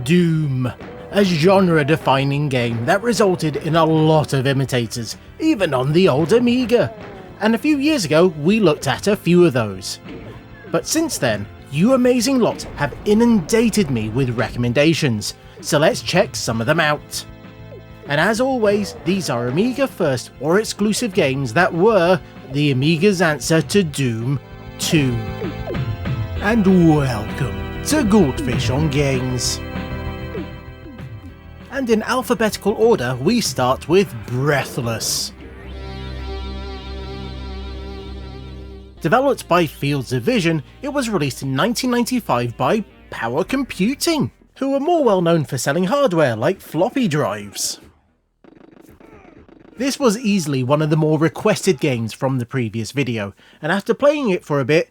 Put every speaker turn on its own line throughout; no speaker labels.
Doom, a genre-defining game that resulted in a lot of imitators, even on the old Amiga. And a few years ago, we looked at a few of those. But since then, you amazing lot have inundated me with recommendations, so let's check some of them out. And as always, these are Amiga First or exclusive games that were the Amiga's answer to Doom 2. And welcome to Goldfish on Games. And in alphabetical order, we start with Breathless. Developed by Fields of Vision, it was released in 1995 by Power Computing, who were more well known for selling hardware like floppy drives. This was easily one of the more requested games from the previous video, and after playing it for a bit,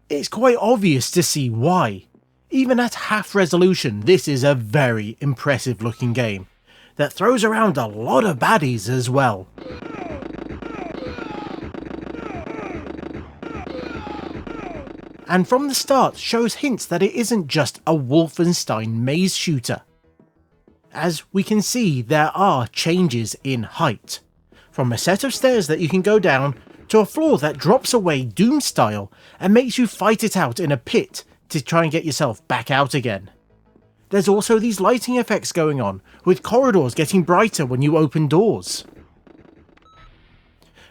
it's quite obvious to see why. Even at half resolution, this is a very impressive looking game, that throws around a lot of baddies as well. And from the start shows hints that it isn't just a Wolfenstein maze shooter. As we can see, there are changes in height, from a set of stairs that you can go down to a floor that drops away Doom style and makes you fight it out in a pit to try and get yourself back out again. There's also these lighting effects going on, with corridors getting brighter when you open doors.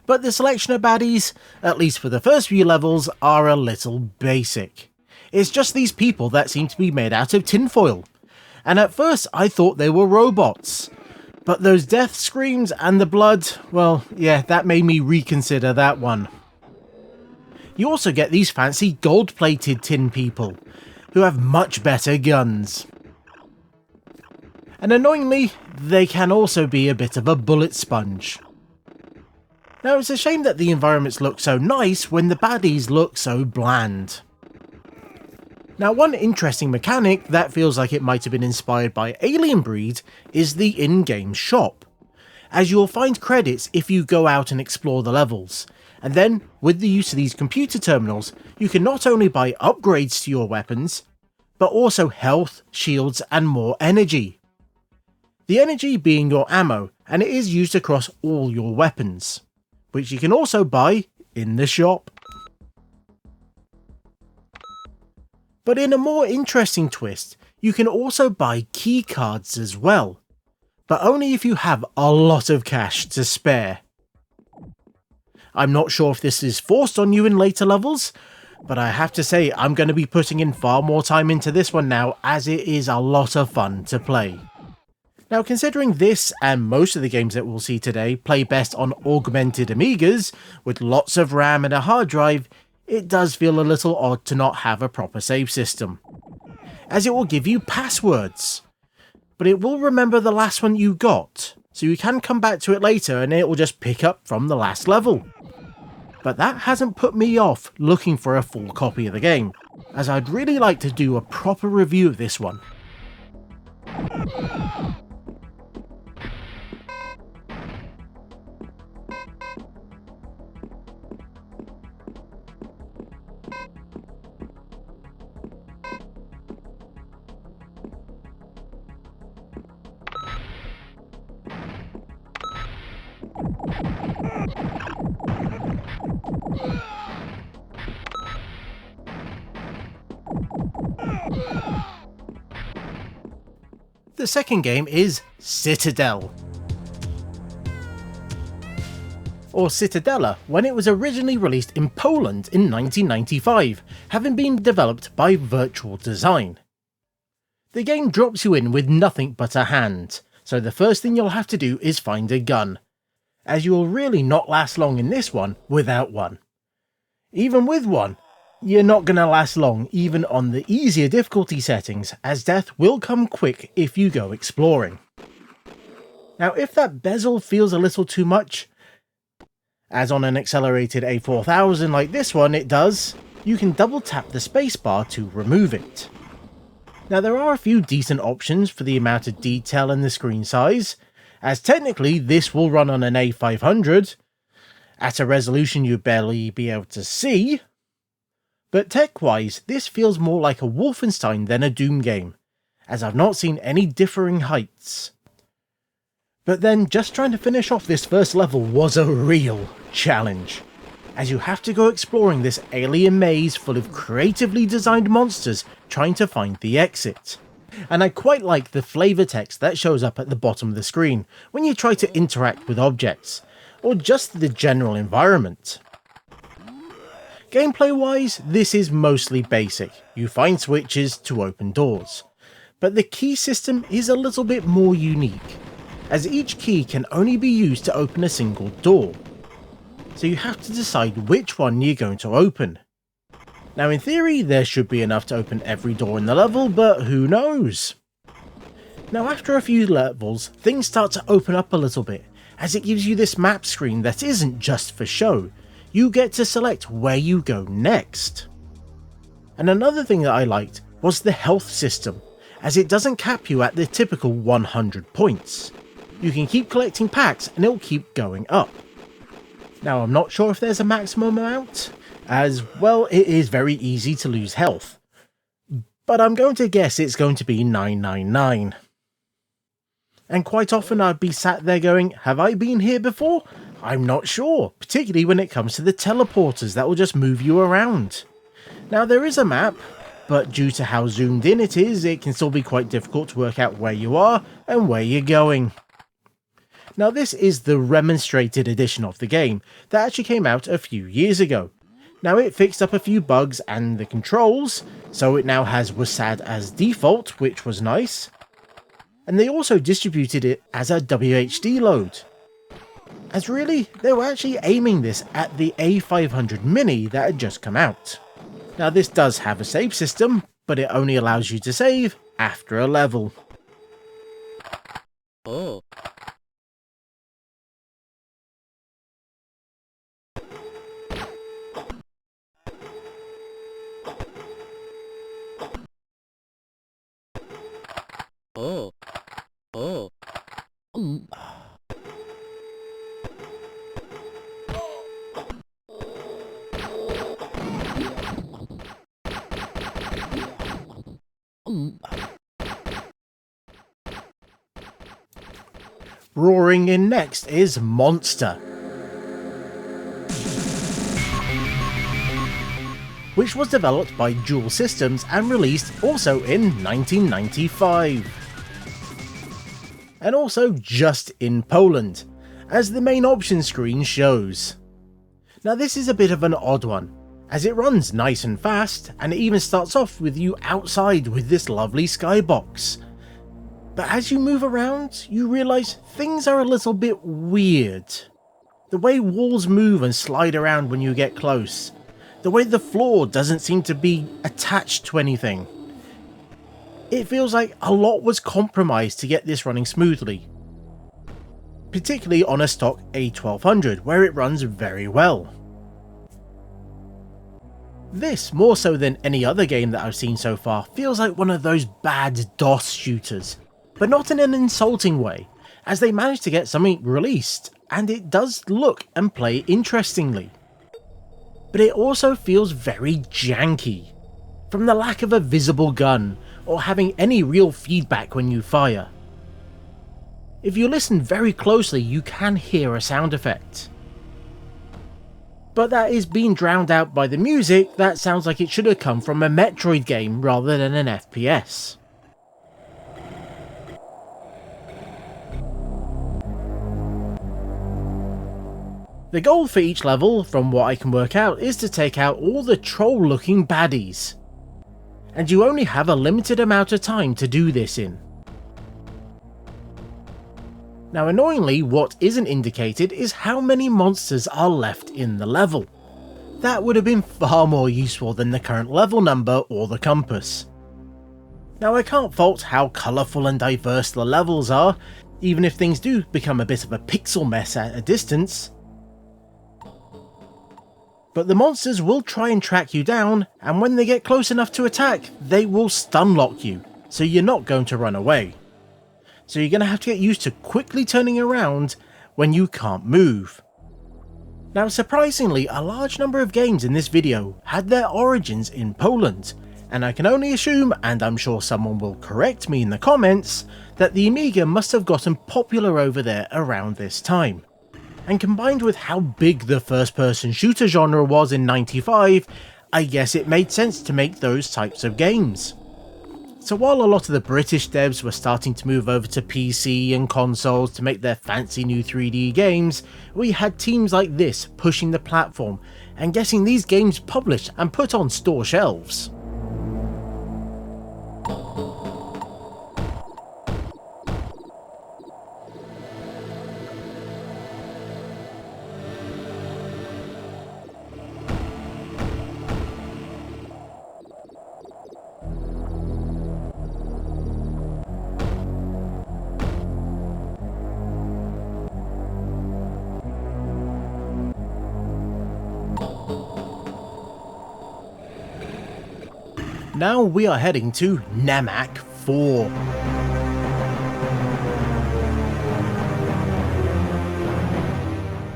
But the selection of baddies, at least for the first few levels, are a little basic. It's just these people that seem to be made out of tinfoil, and at first I thought they were robots. But those death screams and the blood, well, yeah, that made me reconsider that one. You also get these fancy gold-plated tin people, who have much better guns. And annoyingly, they can also be a bit of a bullet sponge. Now it's a shame that the environments look so nice when the baddies look so bland. Now one interesting mechanic that feels like it might have been inspired by Alien Breed is the in-game shop, as you'll find credits if you go out and explore the levels. And then, with the use of these computer terminals, you can not only buy upgrades to your weapons, but also health, shields, and more energy. The energy being your ammo, and it is used across all your weapons, which you can also buy in the shop. But in a more interesting twist, you can also buy key cards as well, but only if you have a lot of cash to spare. I'm not sure if this is forced on you in later levels, but I have to say I'm going to be putting in far more time into this one now, as it is a lot of fun to play. Now considering this and most of the games that we'll see today play best on augmented Amigas, with lots of RAM and a hard drive, it does feel a little odd to not have a proper save system, as it will give you passwords, but it will remember the last one you got, so you can come back to it later and it will just pick up from the last level. But that hasn't put me off looking for a full copy of the game, as I'd really like to do a proper review of this one. The second game is Citadel, or Citadela, when it was originally released in Poland in 1995, having been developed by Virtual Design. The game drops you in with nothing but a hand, so the first thing you'll have to do is find a gun, as you will really not last long in this one without one. Even with one, you're not going to last long even on the easier difficulty settings, as death will come quick if you go exploring. Now if that bezel feels a little too much, as on an accelerated A4000 like this one it does, you can double tap the spacebar to remove it. Now there are a few decent options for the amount of detail and the screen size, as technically this will run on an A500, at a resolution you'd barely be able to see, but tech-wise, this feels more like a Wolfenstein than a Doom game, as I've not seen any differing heights. But then just trying to finish off this first level was a real challenge, as you have to go exploring this alien maze full of creatively designed monsters trying to find the exit. And I quite like the flavor text that shows up at the bottom of the screen when you try to interact with objects, or just the general environment. Gameplay wise, this is mostly basic. You find switches to open doors, but the key system is a little bit more unique, as each key can only be used to open a single door, so you have to decide which one you're going to open. Now in theory there should be enough to open every door in the level, but who knows? Now after a few levels, things start to open up a little bit, as it gives you this map screen that isn't just for show. You get to select where you go next. And another thing that I liked was the health system, as it doesn't cap you at the typical 100 points. You can keep collecting packs and it'll keep going up. Now I'm not sure if there's a maximum amount, as well it is very easy to lose health, but I'm going to guess it's going to be 999. And quite often I'd be sat there going, have I been here before? I'm not sure, particularly when it comes to the teleporters that will just move you around. Now there is a map, but due to how zoomed in it is, it can still be quite difficult to work out where you are and where you're going. Now this is the remonstrated edition of the game that actually came out a few years ago. Now it fixed up a few bugs and the controls, so it now has WASD as default, which was nice. And they also distributed it as a WHD load. As really, they were actually aiming this at the A500 Mini that had just come out. Now this does have a save system, but it only allows you to save after a level.
Oh. Oh. Oh.
Roaring in next is Monster, which was developed by Dual Systems and released also in 1995. And also just in Poland, as the main option screen shows. Now this is a bit of an odd one, as it runs nice and fast, and it even starts off with you outside with this lovely skybox. But as you move around, you realise things are a little bit weird. The way walls move and slide around when you get close. The way the floor doesn't seem to be attached to anything. It feels like a lot was compromised to get this running smoothly. Particularly on a stock A1200, where it runs very well. This, more so than any other game that I've seen so far, feels like one of those bad DOS shooters. But not in an insulting way, as they managed to get something released, and it does look and play interestingly. But it also feels very janky, from the lack of a visible gun, or having any real feedback when you fire. If you listen very closely, you can hear a sound effect. But that is being drowned out by the music that sounds like it should have come from a Metroid game rather than an FPS. The goal for each level, from what I can work out, is to take out all the troll-looking baddies. And you only have a limited amount of time to do this in. Now annoyingly, what isn't indicated is how many monsters are left in the level. That would have been far more useful than the current level number or the compass. Now I can't fault how colourful and diverse the levels are, even if things do become a bit of a pixel mess at a distance. But the monsters will try and track you down, and when they get close enough to attack, they will stun lock you, so you're not going to run away. So you're going to have to get used to quickly turning around when you can't move. Now surprisingly, a large number of games in this video had their origins in Poland, and I can only assume, and I'm sure someone will correct me in the comments, that the Amiga must have gotten popular over there around this time. And combined with how big the first-person shooter genre was in '95, I guess it made sense to make those types of games. So while a lot of the British devs were starting to move over to PC and consoles to make their fancy new 3D games, we had teams like this pushing the platform and getting these games published and put on store shelves. Now we are heading to Nemac IV.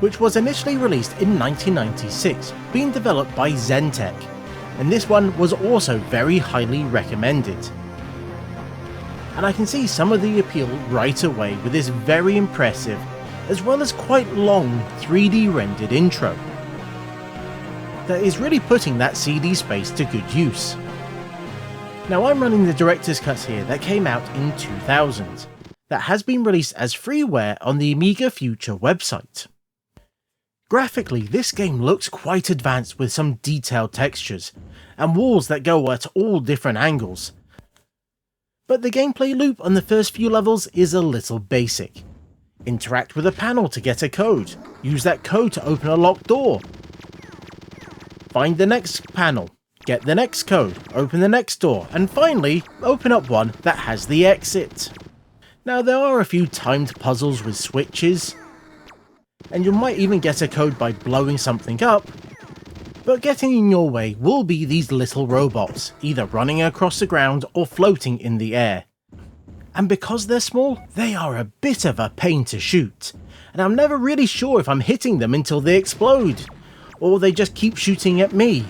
Which was initially released in 1996, being developed by Zentech, and this one was also very highly recommended. And I can see some of the appeal right away with this very impressive, as well as quite long 3D rendered intro, that is really putting that CD space to good use. Now I'm running the director's cut here that came out in 2000, that has been released as freeware on the Amiga Future website. Graphically, this game looks quite advanced with some detailed textures, and walls that go at all different angles. But the gameplay loop on the first few levels is a little basic. Interact with a panel to get a code, use that code to open a locked door. Find the next panel, get the next code, open the next door, and finally, open up one that has the exit. Now there are a few timed puzzles with switches, and you might even get a code by blowing something up, but getting in your way will be these little robots, either running across the ground or floating in the air. And because they're small, they are a bit of a pain to shoot, and I'm never really sure if I'm hitting them until they explode, or they just keep shooting at me.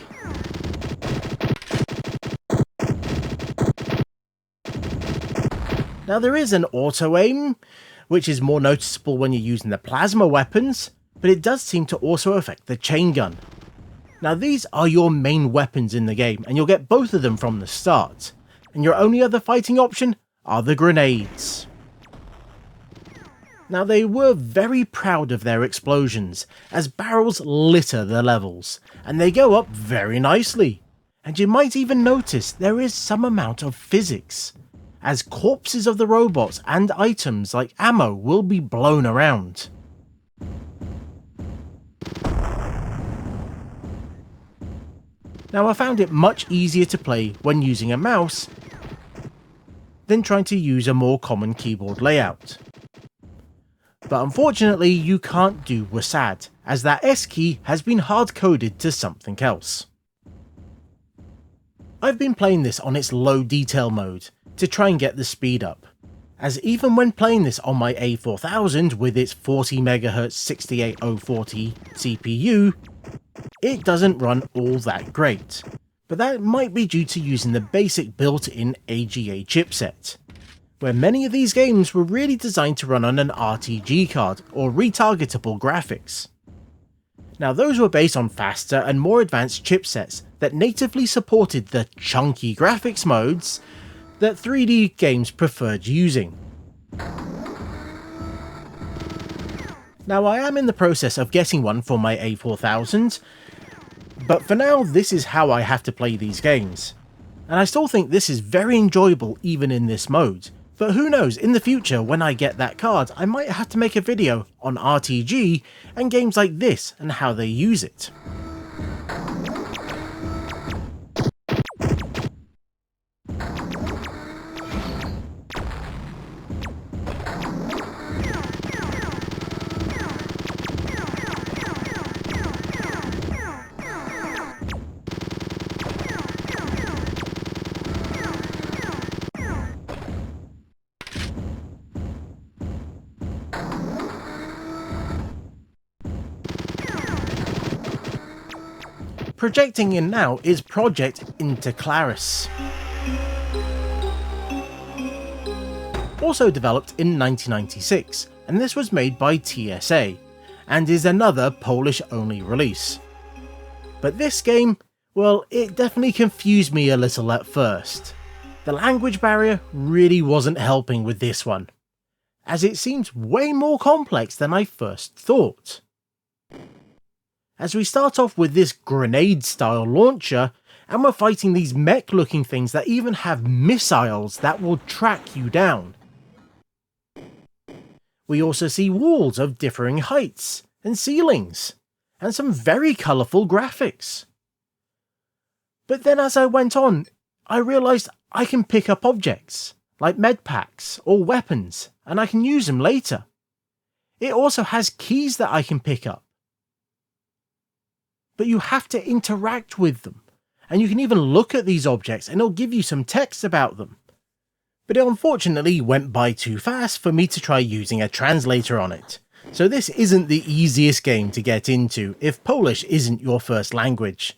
Now there is an auto-aim, which is more noticeable when you're using the plasma weapons, but it does seem to also affect the chain gun. Now these are your main weapons in the game, and you'll get both of them from the start, and your only other fighting option are the grenades. Now they were very proud of their explosions, as barrels litter the levels, and they go up very nicely, and you might even notice there is some amount of physics, as corpses of the robots and items like ammo will be blown around. Now I found it much easier to play when using a mouse than trying to use a more common keyboard layout. But unfortunately you can't do WASD, as that S key has been hard-coded to something else. I've been playing this on its low detail mode, to try and get the speed up, as even when playing this on my A4000 with its 40MHz 68040 CPU, it doesn't run all that great, but that might be due to using the basic built-in AGA chipset, where many of these games were really designed to run on an RTG card or retargetable graphics. Now those were based on faster and more advanced chipsets that natively supported the chunky graphics modes that 3D games preferred using. Now I am in the process of getting one for my A4000, but for now this is how I have to play these games. And I still think this is very enjoyable even in this mode, but who knows, in the future when I get that card I might have to make a video on RTG and games like this and how they use it. Projecting in now is Project Intercalaris. Also developed in 1996, and this was made by TSA, and is another Polish-only release. But this game, well, it definitely confused me a little at first. The language barrier really wasn't helping with this one, as it seems way more complex than I first thought. As we start off with this grenade-style launcher, and we're fighting these mech-looking things that even have missiles that will track you down. We also see walls of differing heights, and ceilings, and some very colourful graphics. But then as I went on, I realised I can pick up objects, like medpacks or weapons, and I can use them later. It also has keys that I can pick up. But you have to interact with them, and you can even look at these objects and it'll give you some text about them. But it unfortunately went by too fast for me to try using a translator on it, so this isn't the easiest game to get into if Polish isn't your first language.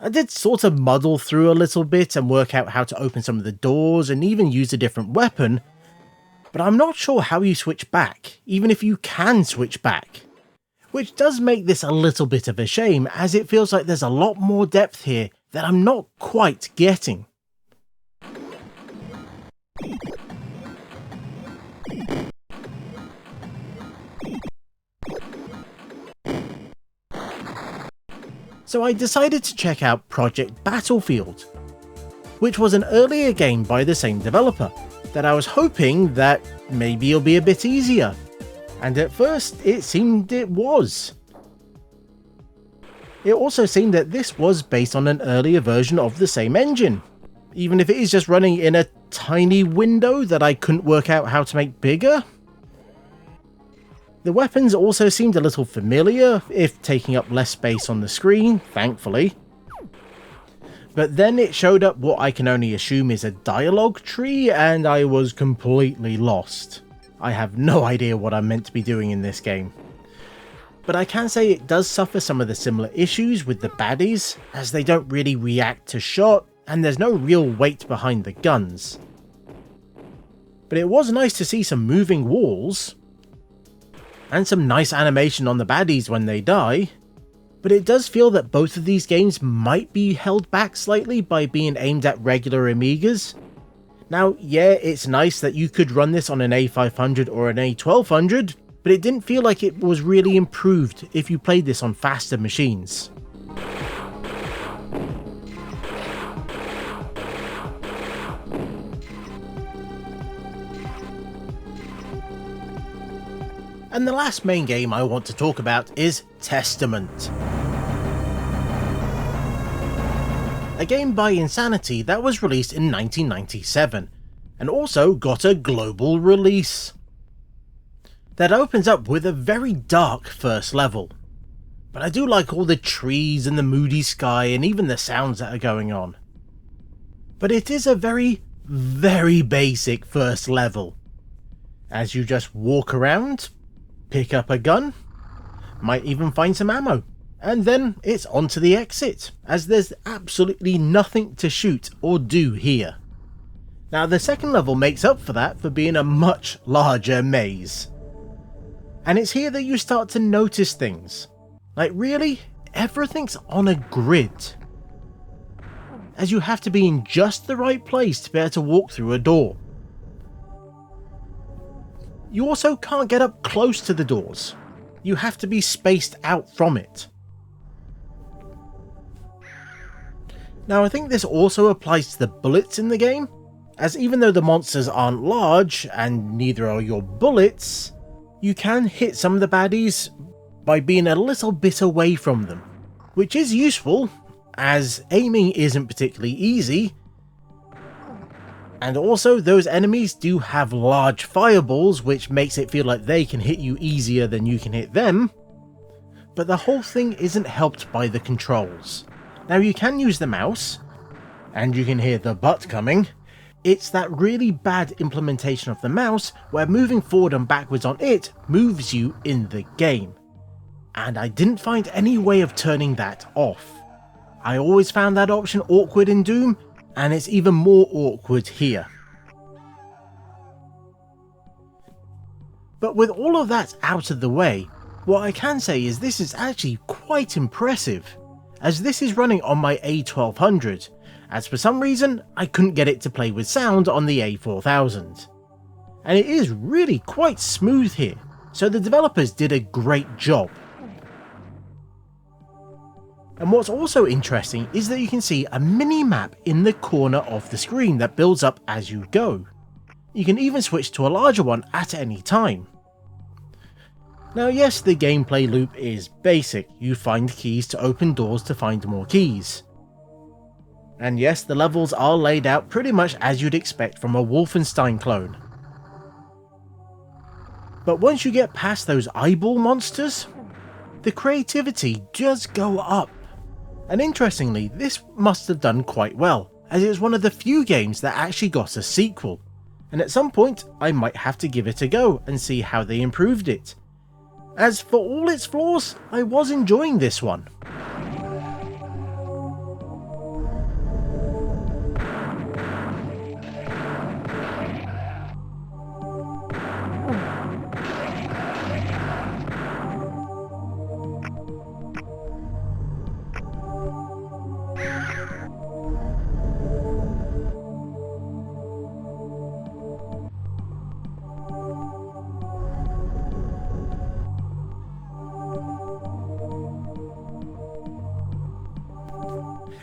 I did sort of muddle through a little bit and work out how to open some of the doors and even use a different weapon, but I'm not sure how you switch back, even if you can switch back. Which does make this a little bit of a shame, as it feels like there's a lot more depth here that I'm not quite getting. So I decided to check out Project Battlefield, which was an earlier game by the same developer, that I was hoping that maybe it'll be a bit easier. And at first, it seemed it was. It also seemed that this was based on an earlier version of the same engine, even if it is just running in a tiny window that I couldn't work out how to make bigger. The weapons also seemed a little familiar, if taking up less space on the screen, thankfully. But then it showed up what I can only assume is a dialogue tree, and I was completely lost. I have no idea what I'm meant to be doing in this game. But I can say it does suffer some of the similar issues with the baddies, as they don't really react to shot, and there's no real weight behind the guns. But it was nice to see some moving walls, and some nice animation on the baddies when they die, but it does feel that both of these games might be held back slightly by being aimed at regular Amigas. Now, yeah, it's nice that you could run this on an A500 or an A1200, but it didn't feel like it was really improved if you played this on faster machines. And the last main game I want to talk about is Testament. A game by Insanity that was released in 1997, and also got a global release. That opens up with a very dark first level, but I do like all the trees and the moody sky and even the sounds that are going on. But it is a very, very basic first level, as you just walk around, pick up a gun, might even find some ammo, and then it's on to the exit, as there's absolutely nothing to shoot or do here. Now the second level makes up for that for being a much larger maze. And it's here that you start to notice things. Like really, everything's on a grid. As you have to be in just the right place to be able to walk through a door. You also can't get up close to the doors. You have to be spaced out from it. Now I think this also applies to the bullets in the game, as even though the monsters aren't large, and neither are your bullets, you can hit some of the baddies by being a little bit away from them, which is useful, as aiming isn't particularly easy, and also those enemies do have large fireballs, which makes it feel like they can hit you easier than you can hit them, but the whole thing isn't helped by the controls. Now you can use the mouse, and you can hear the butt coming. It's that really bad implementation of the mouse where moving forward and backwards on it moves you in the game. And I didn't find any way of turning that off. I always found that option awkward in Doom, and it's even more awkward here. But with all of that out of the way, what I can say is this is actually quite impressive, as this is running on my A1200, as for some reason I couldn't get it to play with sound on the A4000. And it is really quite smooth here, so the developers did a great job. And what's also interesting is that you can see a mini map in the corner of the screen that builds up as you go. You can even switch to a larger one at any time. Now yes, the gameplay loop is basic. You find keys to open doors to find more keys. And yes, the levels are laid out pretty much as you'd expect from a Wolfenstein clone. But once you get past those eyeball monsters, the creativity does go up. And interestingly, this must have done quite well, as it was one of the few games that actually got a sequel. And at some point, I might have to give it a go and see how they improved it. As for all its flaws, I was enjoying this one.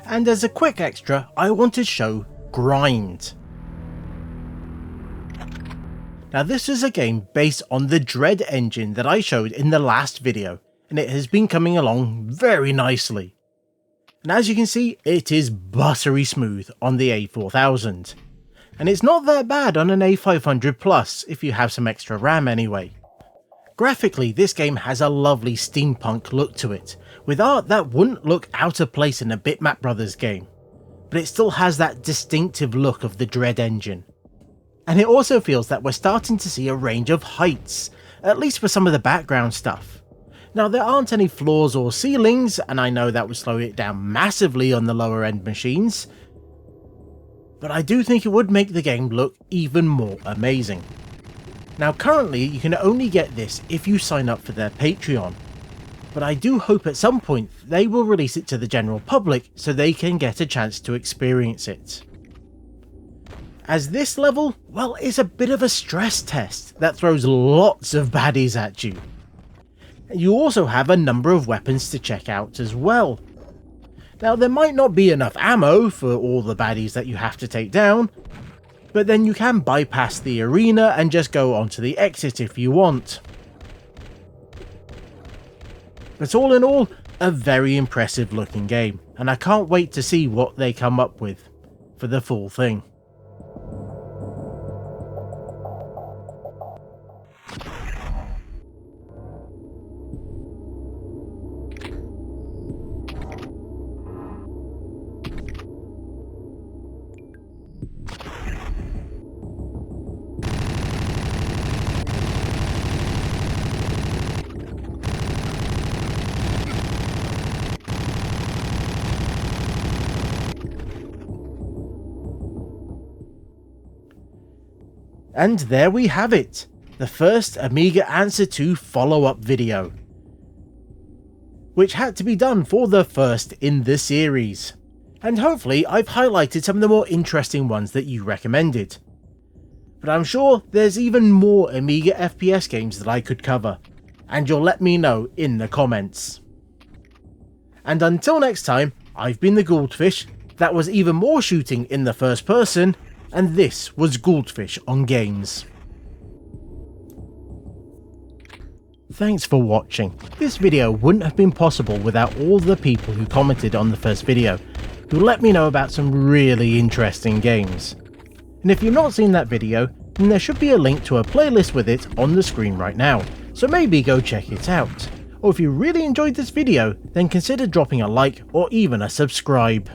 And as a quick extra, I want to show Grind. Now this is a game based on the Dread engine that I showed in the last video, and it has been coming along very nicely. And as you can see, it is buttery smooth on the A4000. And it's not that bad on an A500 Plus if you have some extra RAM anyway. Graphically, this game has a lovely steampunk look to it, with art that wouldn't look out of place in a Bitmap Brothers game, but it still has that distinctive look of the Dread engine. And it also feels that we're starting to see a range of heights, at least for some of the background stuff. Now there aren't any floors or ceilings, and I know that would slow it down massively on the lower end machines, but I do think it would make the game look even more amazing. Now currently you can only get this if you sign up for their Patreon, but I do hope at some point they will release it to the general public so they can get a chance to experience it. As this level, well, is a bit of a stress test that throws lots of baddies at you. You also have a number of weapons to check out as well. Now there might not be enough ammo for all the baddies that you have to take down, but then you can bypass the arena and just go onto the exit if you want. But all in all, a very impressive looking game, and I can't wait to see what they come up with for the full thing. And there we have it, the first Amiga Answer 2 follow-up video, which had to be done for the first in the series, and hopefully I've highlighted some of the more interesting ones that you recommended. But I'm sure there's even more Amiga FPS games that I could cover, and you'll let me know in the comments. And until next time, I've been the Goldfish, that was even more shooting in the first person, and this was Goldfish on Games. Thanks for watching. This video wouldn't have been possible without all the people who commented on the first video, who let me know about some really interesting games. And if you've not seen that video, then there should be a link to a playlist with it on the screen right now, so maybe go check it out. Or if you really enjoyed this video, then consider dropping a like or even a subscribe.